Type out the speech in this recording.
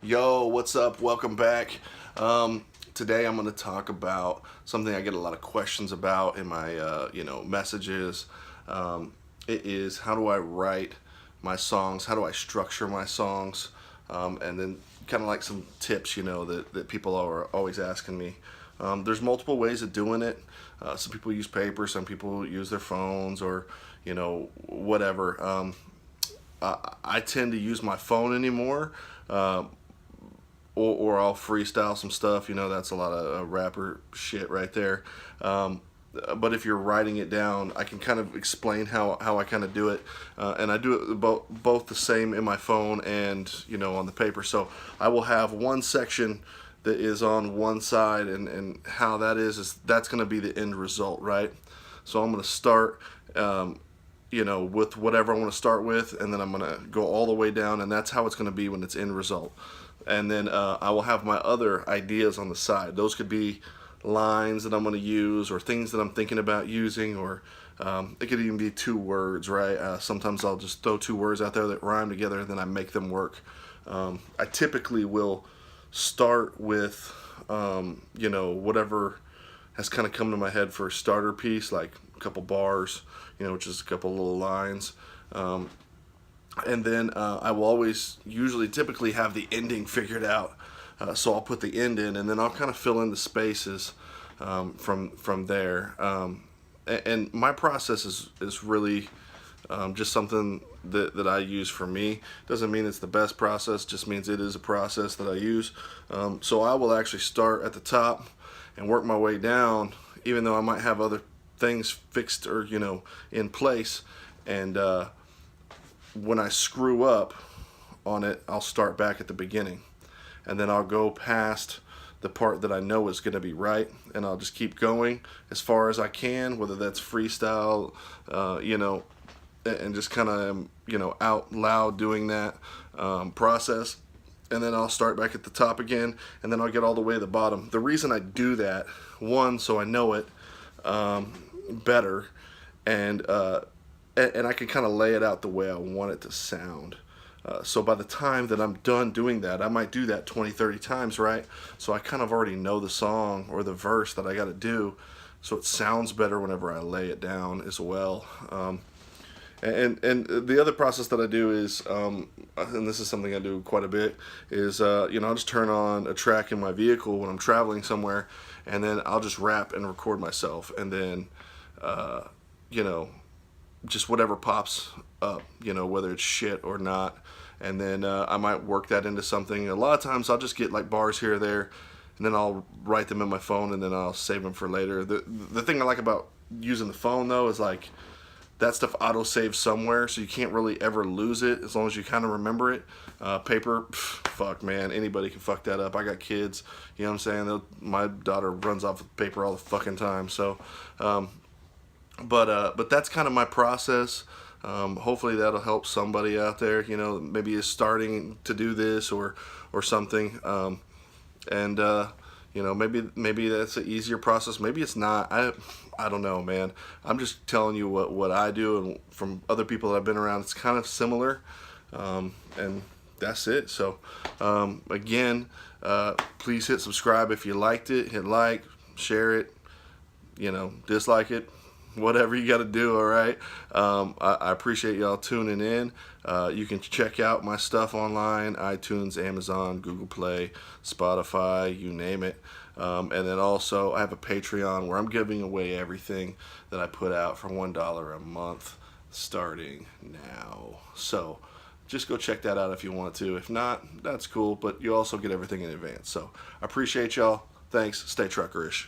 Yo, what's up? Welcome back. Today I'm going to talk about something I get a lot of questions about in my messages. It is, how do I write my songs? How do I structure my songs? And then kind of like some tips, that people are always asking me. There's multiple ways of doing it. Some people use paper, some people use their phones, or whatever. I tend to use my phone anymore. Or I'll freestyle some stuff. That's a lot of rapper shit right there. But if you're writing it down, I can kind of explain how I kind of do it, and I do it both the same in my phone and on the paper. So I will have one section that is on one side, and how that is that's going to be the end result, right? So I'm going to start. With whatever I want to start with, and then I'm going to go all the way down, and that's how it's going to be when it's end result. And then I will have my other ideas on the side. Those could be lines that I'm going to use, or things that I'm thinking about using, or it could even be two words, right? Sometimes I'll just throw two words out there that rhyme together, and then I make them work. I typically will start with whatever has kind of come to my head for a starter piece, like a couple bars, which is a couple little lines. And then I will always typically have the ending figured out. So I'll put the end in, and then I'll kind of fill in the spaces from there. And my process is really just something that I use for me. Doesn't mean it's the best process, just means it is a process that I use. So I will actually start at the top and work my way down, even though I might have other things fixed or in place. And when I screw up on it, I'll start back at the beginning, and then I'll go past the part that I know is going to be right, and I'll just keep going as far as I can, whether that's freestyle, and just kind of out loud doing that process. And then I'll start back at the top again, and then I'll get all the way to the bottom. The reason I do that, one, so I know it better, and I can kind of lay it out the way I want it to sound. So by the time that I'm done doing that, I might do that 20, 30 times, right? So I kind of already know the song or the verse that I got to do, so it sounds better whenever I lay it down as well. And the other process that I do is, and this is something I do quite a bit, is I'll just turn on a track in my vehicle when I'm traveling somewhere, and then I'll just rap and record myself, and then just whatever pops up, whether it's shit or not, and then I might work that into something. A lot of times I'll just get like bars here or there, and then I'll write them in my phone, and then I'll save them for later. The thing I like about using the phone though is like that stuff auto saves somewhere, so you can't really ever lose it as long as you kind of remember it. Paper, fuck man, anybody can fuck that up. I got kids, you know what I'm saying? My daughter runs off with paper all the fucking time, so but that's kind of my process. Hopefully that'll help somebody out there, maybe is starting to do this or something. And maybe that's an easier process. Maybe it's not. I don't know, man. I'm just telling you what I do, and from other people that I've been around, it's kind of similar. And that's it. So again, please hit subscribe if you liked it. Hit like, share it, dislike it, whatever you got to do. All right. I appreciate y'all tuning in. You can check out my stuff online: iTunes, Amazon, Google Play, Spotify, you name it. And then also I have a Patreon where I'm giving away everything that I put out for $1 a month starting now. So just go check that out if you want to. If not, that's cool, but you also get everything in advance. So I appreciate y'all. Thanks. Stay truckerish.